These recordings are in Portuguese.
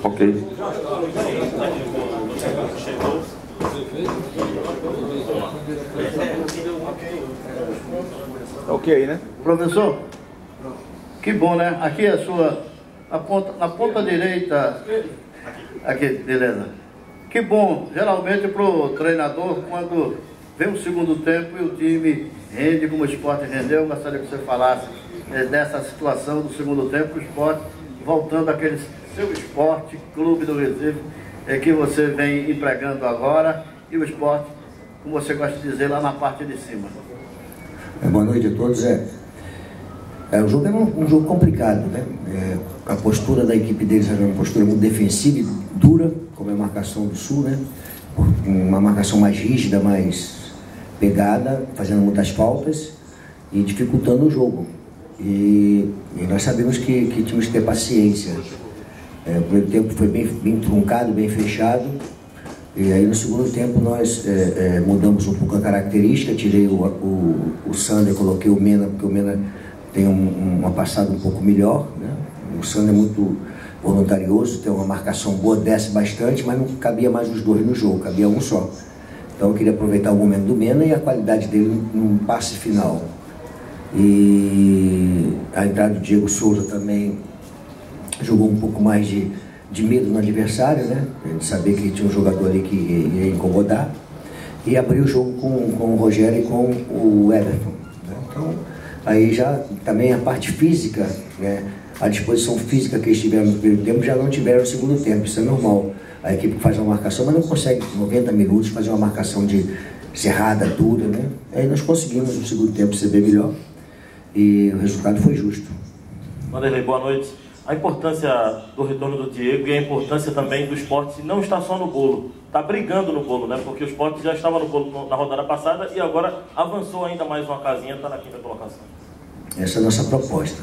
Ok. Ok, né? Professor, que bom, né? Aqui é a sua, na ponta direita, aqui, beleza. Que bom, geralmente para o treinador, quando vem o segundo tempo e o time rende como o Sport rendeu, eu gostaria que você falasse dessa situação do segundo tempo, o Sport voltando àquele seu Sport, Clube do Recife, que você vem empregando agora, e o Sport, como você gosta de dizer, lá na parte de cima. Boa noite a todos. O jogo é um jogo complicado, né? A postura da equipe deles era uma postura muito defensiva e dura, como é a marcação do Sul, né? Uma marcação mais rígida, mais pegada, fazendo muitas faltas e dificultando o jogo. E nós sabemos que tínhamos que ter paciência. O primeiro tempo foi bem truncado, bem fechado. E aí no segundo tempo nós mudamos um pouco a característica, tirei o Sander, coloquei o Mena, porque o Mena tem uma passada um pouco melhor, né? O Sander é muito voluntarioso, tem uma marcação boa, desce bastante, mas não cabia mais os dois no jogo, cabia um só. Então eu queria aproveitar o momento do Mena e a qualidade dele num passe final. E a entrada do Diego Souza também jogou um pouco mais de medo no adversário, né? De saber que tinha um jogador ali que ia incomodar. E abriu o jogo com o Rogério e com o Everton, né? Então, aí já também a parte física, né? A disposição física que eles tiveram no primeiro tempo já não tiveram no segundo tempo, isso é normal. A equipe faz uma marcação, mas não consegue 90 minutos fazer uma marcação de cerrada, dura, né? Aí nós conseguimos no segundo tempo ser bem melhor e o resultado foi justo. Vanderlei, boa noite. A importância do retorno do Diego e a importância também do Sport não está só no bolo, está brigando no bolo, né? Porque o Sport já estava no bolo na rodada passada e agora avançou ainda mais uma casinha, está na quinta colocação. Essa é a nossa proposta.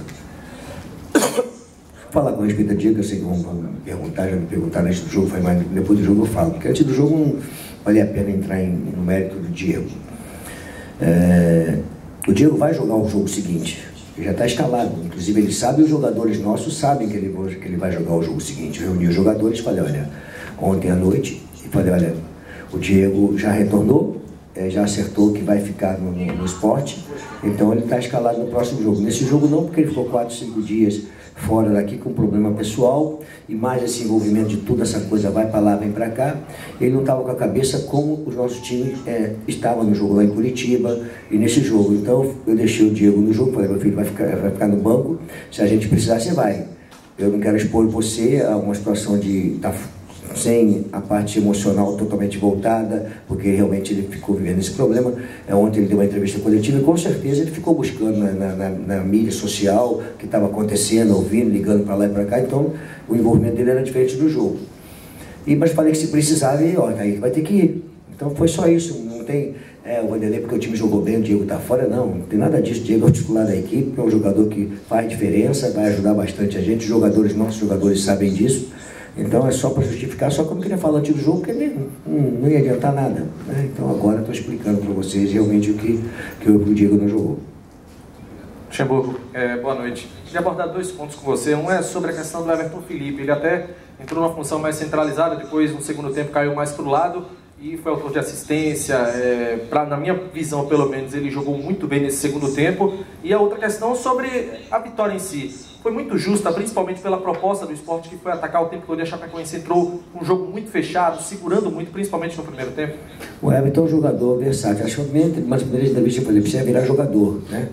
Falar com respeito a Diego, eu sei que vão perguntar, já me perguntaram antes do jogo, mas depois do jogo eu falo, porque antes do jogo não valia a pena entrar no mérito do Diego. O Diego vai jogar o jogo seguinte. Ele já está escalado, inclusive ele sabe e os jogadores nossos sabem que ele vai jogar o jogo seguinte. Eu reuni os jogadores e falei, olha, ontem à noite, e falei, olha, o Diego já retornou, já acertou que vai ficar no Sport, então ele está escalado no próximo jogo. Nesse jogo não, porque ele ficou 4, 5 dias fora daqui com problema pessoal, e mais esse envolvimento de tudo, essa coisa vai para lá, vem para cá. Ele não estava com a cabeça como os nossos times estavam no jogo lá em Curitiba e nesse jogo. Então eu deixei o Diego no jogo, falei, meu filho vai ficar no banco, se a gente precisar você vai. Eu não quero expor você a uma situação de estar sem a parte emocional totalmente voltada, porque realmente ele ficou vivendo esse problema. Ontem ele deu uma entrevista coletiva e com certeza ele ficou buscando na mídia social o que estava acontecendo, ouvindo, ligando para lá e para cá, então o envolvimento dele era diferente do jogo. Mas falei que se precisar, aí vai ter que ir. Então foi só isso, não tem o Vanderlei porque o time jogou bem, o Diego está fora, não tem nada disso. O Diego é o titular da equipe, é um jogador que faz diferença, vai ajudar bastante a gente, os jogadores, nossos jogadores sabem disso. Então é só para justificar, só que eu não queria falar antes do jogo, porque não ia adiantar nada, né? Então agora estou explicando para vocês realmente o que o Diego não jogou. Luxemburgo, boa noite. Queria abordar 2 pontos com você. Um é sobre a questão do Everton Felipe. Ele até entrou numa função mais centralizada, depois no segundo tempo caiu mais para o lado e foi autor de assistência. Na minha visão, pelo menos, ele jogou muito bem nesse segundo tempo. E a outra questão sobre a vitória em si. Foi muito justa, principalmente pela proposta do Sport, que foi atacar o tempo todo, e a Chapecoense entrou com um jogo muito fechado, segurando muito, principalmente no primeiro tempo. O Everton é um jogador versátil. Acho que nas primeiras entrevistas eu falei, precisa virar jogador, né?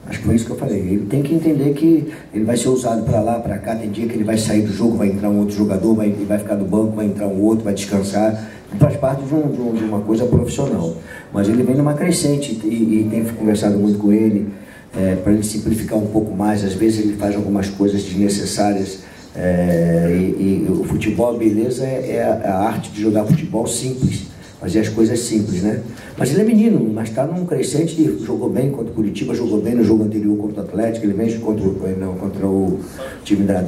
Acho que foi isso que eu falei. Ele tem que entender que ele vai ser usado para lá, para cá. Tem dia que ele vai sair do jogo, vai entrar um outro jogador, vai ficar no banco, vai entrar um outro, vai descansar. Faz parte de uma coisa profissional. Mas ele vem numa crescente e tem conversado muito com ele. Para ele simplificar um pouco mais, às vezes ele faz algumas coisas desnecessárias, e o futebol, beleza, é a arte de jogar futebol simples, fazer as coisas simples, né? Mas ele é menino, mas está num crescente, jogou bem contra o Curitiba, jogou bem no jogo anterior contra o Atlético, ele vem contra o time da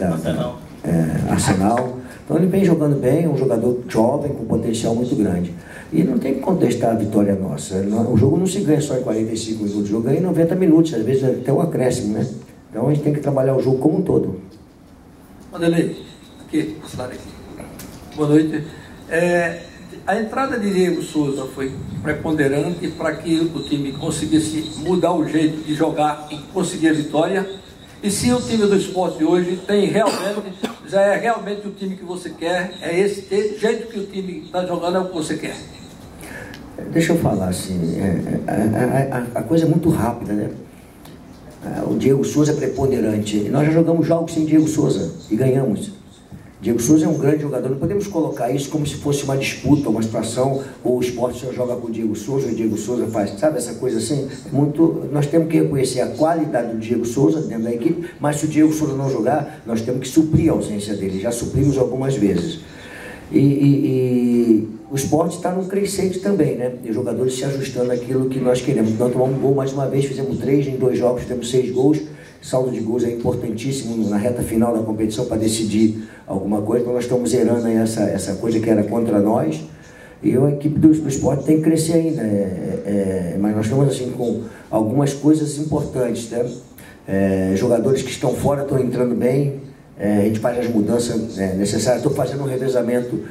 Arsenal, Então ele vem jogando bem, é um jogador jovem, com potencial muito grande. E não tem que contestar a vitória nossa. O jogo não se ganha só em 45 minutos, o jogo ganha em 90 minutos, às vezes até um acréscimo, né? Então a gente tem que trabalhar o jogo como um todo. Vanderlei, aqui. Boa noite. A entrada de Diego Souza foi preponderante para que o time conseguisse mudar o jeito de jogar e conseguir a vitória. E se o time do Sport de hoje já é realmente o time que você quer, é esse jeito que o time está jogando, é o que você quer? Deixa eu falar assim, a coisa é muito rápida, né? O Diego Souza é preponderante. Nós já jogamos jogos sem Diego Souza e ganhamos. Diego Souza é um grande jogador, não podemos colocar isso como se fosse uma disputa, uma situação, ou o Sport só joga com o Diego Souza, ou o Diego Souza faz, sabe essa coisa assim? Nós temos que reconhecer a qualidade do Diego Souza dentro da equipe, mas se o Diego Souza não jogar, nós temos que suprir a ausência dele, já suprimos algumas vezes. E o Sport está num crescente também, né? E os jogadores se ajustando àquilo que nós queremos. Nós tomamos um gol mais uma vez, fizemos 3 em 2 jogos, temos 6 gols. Saldo de gols é importantíssimo na reta final da competição para decidir alguma coisa. Então nós estamos zerando aí essa coisa que era contra nós. E a equipe do Sport tem que crescer ainda. Mas nós estamos assim com algumas coisas importantes, né? Jogadores que estão fora estão entrando bem. A gente faz as mudanças necessárias. Estou fazendo um revezamento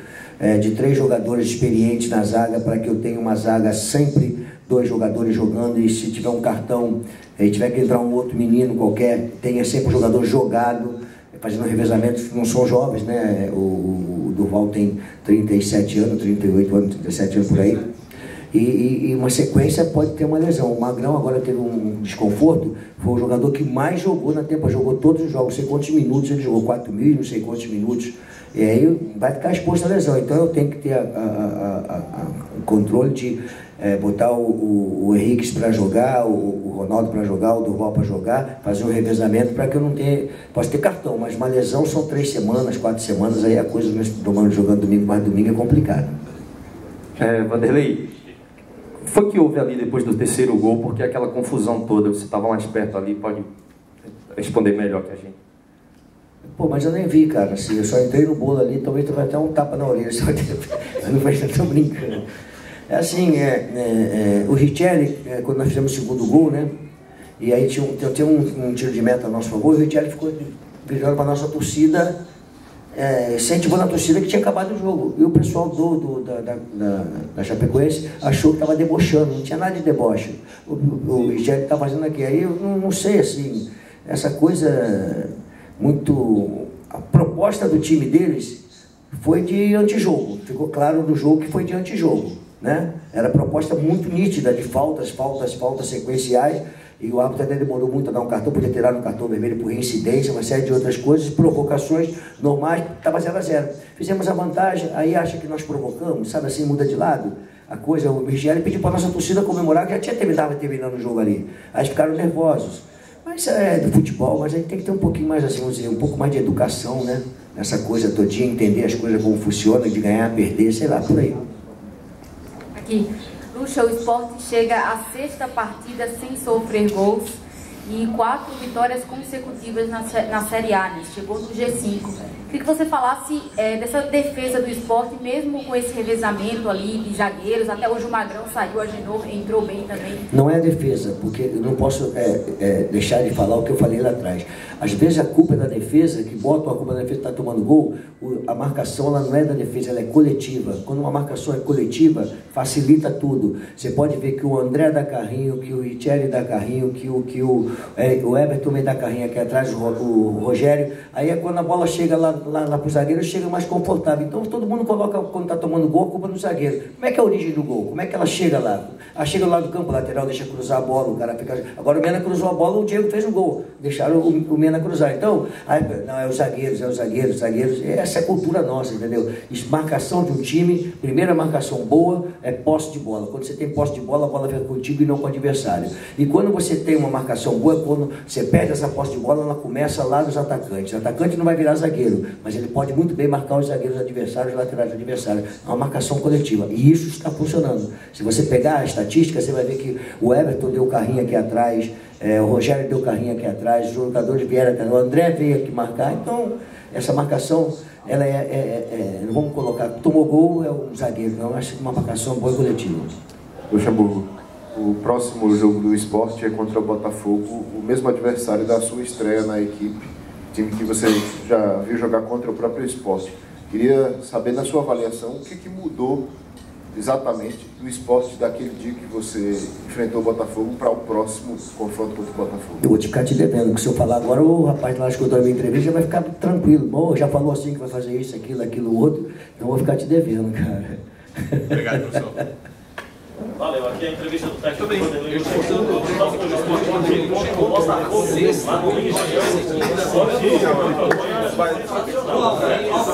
de 3 jogadores experientes na zaga para que eu tenha uma zaga sempre 2 jogadores jogando, e se tiver um cartão e tiver que entrar um outro menino qualquer, tenha sempre um jogador jogado, fazendo revezamentos que não são jovens, né? O Durval tem 37 anos, 38 anos, 37 anos por aí. E uma sequência pode ter uma lesão. O Magrão agora teve um desconforto, foi o jogador que mais jogou na temporada, jogou todos os jogos, não sei quantos minutos, ele jogou 4.000, não sei quantos minutos, e aí vai ficar exposto à lesão. Então eu tenho que ter o controle de botar o Henrique para jogar, o Ronaldo para jogar, o Durval para jogar, fazer um revezamento para que eu não tenha, posso ter cartão, mas uma lesão são 3 semanas, 4 semanas, aí a coisa jogando domingo, mais domingo é complicado. Vanderlei, foi que houve ali depois do 3º gol, porque aquela confusão toda, você estava mais perto ali, pode responder melhor que a gente. Pô, mas eu nem vi, cara, assim, eu só entrei no bolo ali, talvez tu vai até um tapa na orelha, só eu não vai estar brincando. Assim, o Richelli, quando nós fizemos o 2º gol, né, e aí tinha um tiro de meta a nosso favor, e o Richelli ficou virando para a nossa torcida, incentivando a torcida que tinha acabado o jogo. E o pessoal da Chapecoense achou que estava debochando, não tinha nada de deboche. O Richelli está fazendo aqui. Aí eu não sei, assim, essa coisa muito... A proposta do time deles foi de antijogo. Ficou claro no jogo que foi de antijogo, né? Era proposta muito nítida de faltas sequenciais. E o árbitro até demorou muito a dar um cartão, podia tirar um cartão vermelho por reincidência, uma série de outras coisas, provocações normais, estava 0-0. Fizemos a vantagem, aí acha que nós provocamos, sabe assim, muda de lado. A coisa, o Michele pediu para a nossa torcida comemorar, que já tinha terminando o jogo ali. Aí ficaram nervosos. Mas é do futebol, mas a gente tem que ter um pouquinho mais, assim, vamos dizer, um pouco mais de educação, né? Nessa coisa todinha, entender as coisas como funcionam, de ganhar, perder, sei lá, por aí. Aqui. Lucha, o Sport chega à 6ª partida sem sofrer gols e 4 vitórias consecutivas na Série A, né? Chegou no G5. Queria que você falasse dessa defesa do Sport, mesmo com esse revezamento ali de zagueiros. Até hoje o Magrão saiu, a Genor entrou bem também. Não é a defesa, porque eu não posso deixar de falar o que eu falei lá atrás. Às vezes a culpa é da defesa, que botam a culpa da defesa que está tomando gol. A marcação ela não é da defesa, ela é coletiva. Quando uma marcação é coletiva, facilita tudo. Você pode ver que o André dá carrinho, que o Richelli dá carrinho, que o Everton também dá carrinho aqui atrás, o Rogério. Aí é quando a bola chega lá para o zagueiro, chega mais confortável. Então todo mundo coloca, quando está tomando gol, a culpa no zagueiro. Como é que é a origem do gol? Como é que ela chega lá? Ela chega lá do campo lateral, deixa cruzar a bola, o cara fica... Agora o Mena cruzou a bola, o Diego fez o gol. Deixaram o Mena cruzar. Então, não, é os zagueiros. Essa é a cultura nossa, entendeu? Marcação de um time, primeira marcação boa é posse de bola. Quando você tem posse de bola, a bola vem contigo e não com o adversário. E quando você tem uma marcação boa, quando você perde essa posse de bola, ela começa lá nos atacantes. O atacante não vai virar zagueiro, mas ele pode muito bem marcar os zagueiros adversários, os laterais adversários. É uma marcação coletiva. E isso está funcionando. Se você pegar a estatística, você vai ver que o Everton deu carrinho aqui atrás, o Rogério deu carrinho aqui atrás, os jogadores vieram atrás, o André veio aqui marcar. Então, essa marcação, ela não vamos colocar, tomou gol, é o zagueiro, não, acho que uma marcação boa e coletiva. Luxemburgo, o próximo jogo do Sport é contra o Botafogo, o mesmo adversário da sua estreia na equipe, time que você já viu jogar contra o próprio Sport. Queria saber, na sua avaliação, o que mudou exatamente do Sport daquele dia que você enfrentou o Botafogo para o próximo confronto contra o Botafogo. Eu vou ficar te devendo, porque se eu falar agora, o rapaz lá escutou a minha entrevista já vai ficar tranquilo. Bom, já falou assim que vai fazer isso, aquilo, outro, então eu vou ficar te devendo, cara. Obrigado, professor. Valeu, aqui é a entrevista do técnico. Eu